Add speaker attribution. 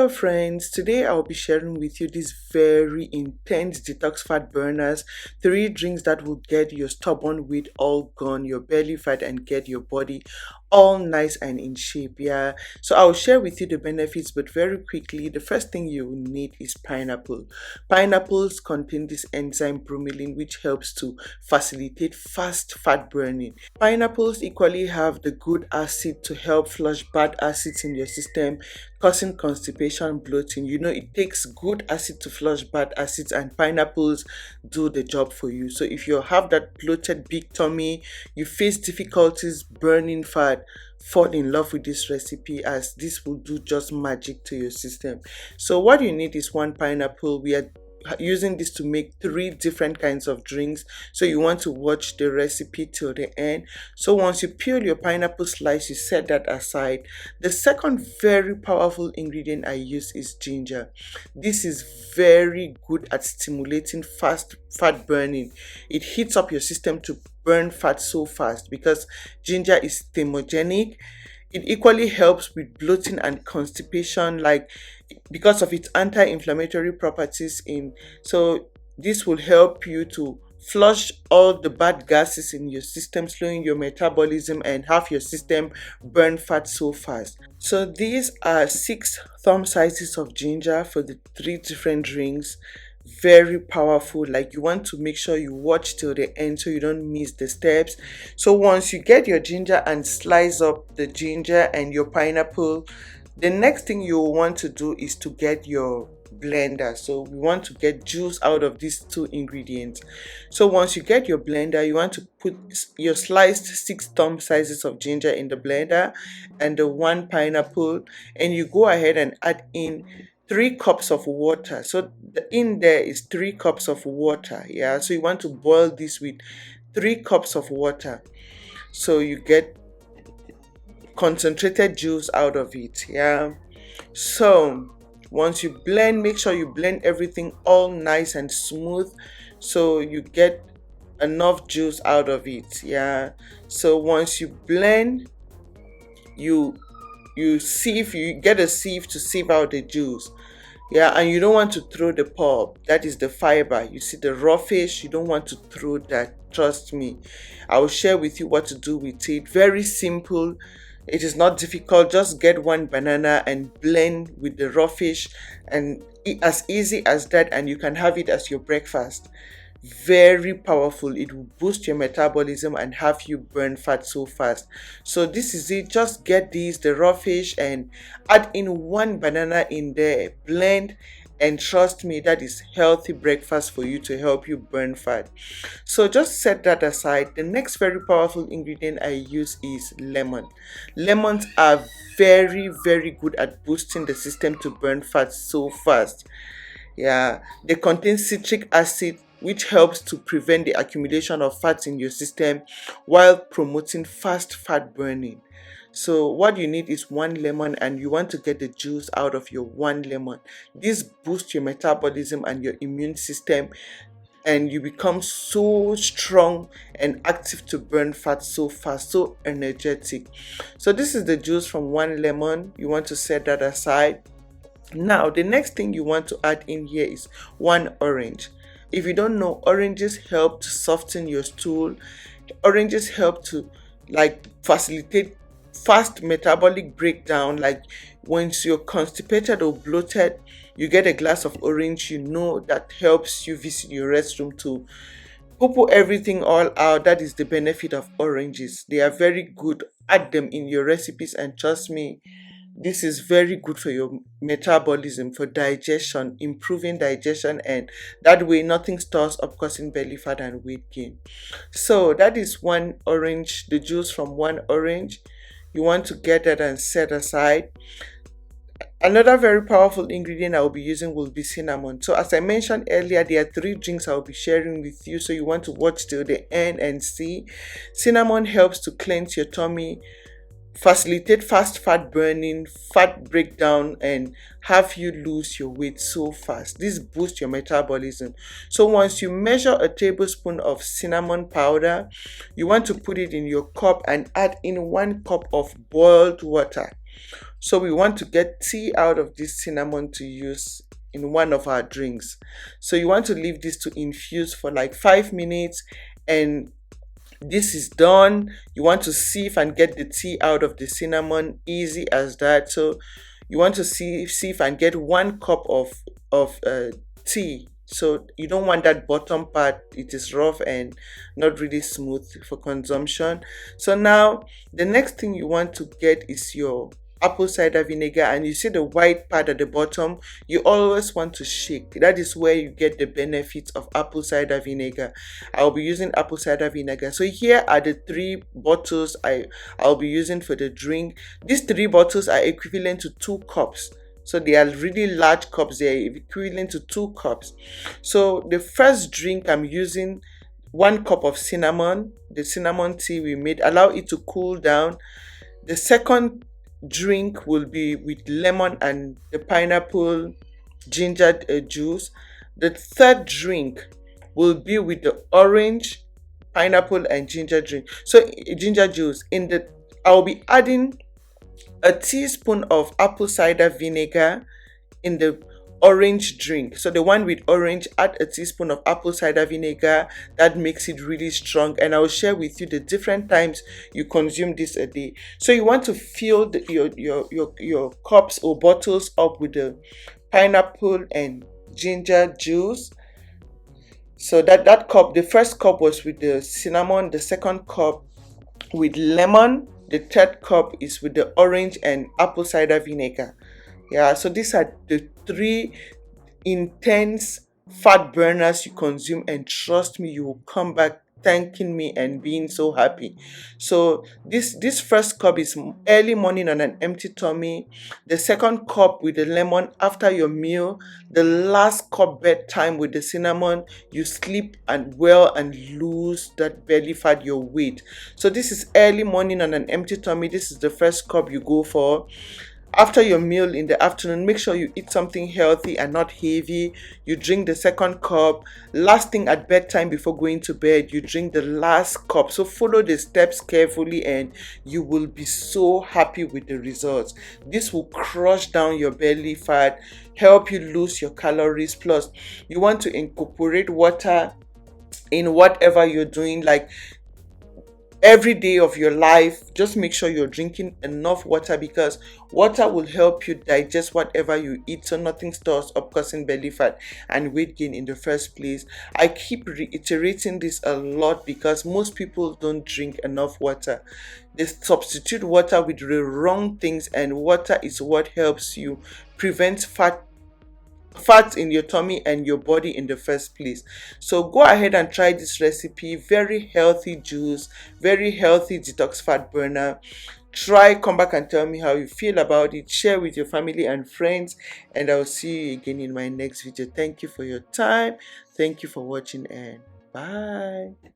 Speaker 1: Hello friends, today I'll be sharing with you these very intense detox fat burners, 3 drinks that will get your stubborn weight all gone, your belly fat, and get your body all nice and in shape. Yeah, so I'll share with you the benefits, but very quickly, the first thing you will need is pineapple. Pineapples contain this enzyme bromelain, which helps to facilitate fast fat burning. Pineapples equally have the good acid to help flush bad acids in your system, causing constipation, bloating. It takes good acid to flush bad acids, and pineapples do the job for you. So if you have that bloated big tummy, you face difficulties burning fat, fall in love with this recipe, as this will do just magic to your system. So what you need is 1 pineapple. We are using this to make 3 different kinds of drinks, so you want to watch the recipe till the end. So once you peel your pineapple slice, you set that aside. The second very powerful ingredient I use is ginger. This is very good at stimulating fast fat burning. It heats up your system to burn fat so fast because ginger is thermogenic. It equally helps with bloating and constipation, like because of its anti-inflammatory properties. So this will help you to flush all the bad gases in your system, slowing your metabolism and have your system burn fat so fast. So these are 6 thumb sizes of ginger for the 3 different drinks. Very powerful. Like, you want to make sure you watch till the end so you don't miss the steps. So once you get your ginger and slice up the ginger and your pineapple, the next thing you want to do is to get your blender. So we want to get juice out of these 2 ingredients. So once you get your blender, you want to put your sliced 6 thumb sizes of ginger in the blender and the 1 pineapple, and you go ahead and add in 3 cups of water. So in there is 3 cups of water. Yeah, so you want to boil this with 3 cups of water, so you get concentrated juice out of it. Yeah, so once you blend, make sure you blend everything all nice and smooth so you get enough juice out of it. Yeah, so once you blend, you sieve, you get a sieve to sieve out the juice. Yeah, and you don't want to throw the pulp, that is the fiber. You see the raw fish, you don't want to throw that. Trust me, I will share with you what to do with it. Very simple, it is not difficult. Just get 1 banana and blend with the raw fish, and as easy as that, and you can have it as your breakfast. Very powerful. It will boost your metabolism and have you burn fat so fast. So this is it. Just get the raw fish and add in 1 banana in there, blend, and trust me, that is healthy breakfast for you to help you burn fat. So just set that aside. The next very powerful ingredient I use is lemon. Lemons are very, very good at boosting the system to burn fat so fast. Yeah, they contain citric acid, which helps to prevent the accumulation of fats in your system while promoting fast fat burning. So what you need is 1 lemon, and you want to get the juice out of your 1 lemon. This boosts your metabolism and your immune system, and you become so strong and active to burn fat so fast, so energetic. So this is the juice from 1 lemon. You want to set that aside. Now the next thing you want to add in here is 1 orange. If you don't know, oranges help to soften your stool. Oranges help to facilitate fast metabolic breakdown. Like, once you're constipated or bloated, you get a glass of orange, that helps you visit your restroom to poo everything all out. That is the benefit of oranges. They are very good. Add them in your recipes, and trust me, this is very good for your metabolism, for digestion, improving digestion, and that way nothing stores up, causing belly fat and weight gain. So that is 1 orange, the juice from 1 orange. You want to get that and set aside. Another very powerful ingredient I will be using will be cinnamon. So as I mentioned earlier, there are 3 drinks I will be sharing with you, so you want to watch till the end and see. Cinnamon helps to cleanse your tummy, facilitate fast fat burning, fat breakdown, and have you lose your weight so fast. This boosts your metabolism. So once you measure a tablespoon of cinnamon powder, you want to put it in your cup and add in 1 cup of boiled water. So we want to get tea out of this cinnamon to use in one of our drinks. So you want to leave this to infuse for like 5 minutes, and this is done. You want to sieve and get the tea out of the cinnamon, easy as that. So you want to sieve and get 1 cup of tea. So you don't want that bottom part, it is rough and not really smooth for consumption. So now the next thing you want to get is your apple cider vinegar, and you see the white part at the bottom. You always want to shake. That is where you get the benefits of apple cider vinegar. I'll be using apple cider vinegar. So here are the 3 bottles I'll be using for the drink. These 3 bottles are equivalent to 2 cups. So they are really large cups. They are equivalent to 2 cups. So the first drink I'm using 1 cup of cinnamon, the cinnamon tea we made. Allow it to cool down. The second drink will be with lemon and the pineapple ginger juice. The third drink will be with the orange, pineapple, and ginger drink. So ginger juice. I'll be adding a teaspoon of apple cider vinegar in the orange drink. So the one with orange, add a teaspoon of apple cider vinegar. That makes it really strong, and I'll share with you the different times you consume this a day. So you want to fill your cups or bottles up with the pineapple and ginger juice. So that cup, the first cup was with the cinnamon, the second cup with lemon, the third cup is with the orange and apple cider vinegar. Yeah, so these are the 3 intense fat burners you consume, and trust me, you will come back thanking me and being so happy. So this first cup is early morning on an empty tummy. The second cup with the lemon after your meal. The last cup bedtime with the cinnamon. You sleep and well and lose that belly fat, your weight. So this is early morning on an empty tummy. This is the first cup you go for. After your meal in the afternoon, make sure you eat something healthy and not heavy. You drink the second cup. Last thing at bedtime before going to bed, you drink the last cup. So follow the steps carefully and you will be so happy with the results. This will crush down your belly fat, help you lose your calories. Plus, you want to incorporate water in whatever you're doing, like every day of your life. Just make sure you're drinking enough water, because water will help you digest whatever you eat, so nothing stores up causing belly fat and weight gain in the first place. I keep reiterating this a lot because most people don't drink enough water. They substitute water with the wrong things, and water is what helps you prevent fats in your tummy and your body in the first place. So go ahead and try this recipe. Very healthy juice, very healthy detox fat burner. Try, come back and tell me how you feel about it. Share with your family and friends, and I'll see you again in my next video. Thank you for your time. Thank you for watching, and bye.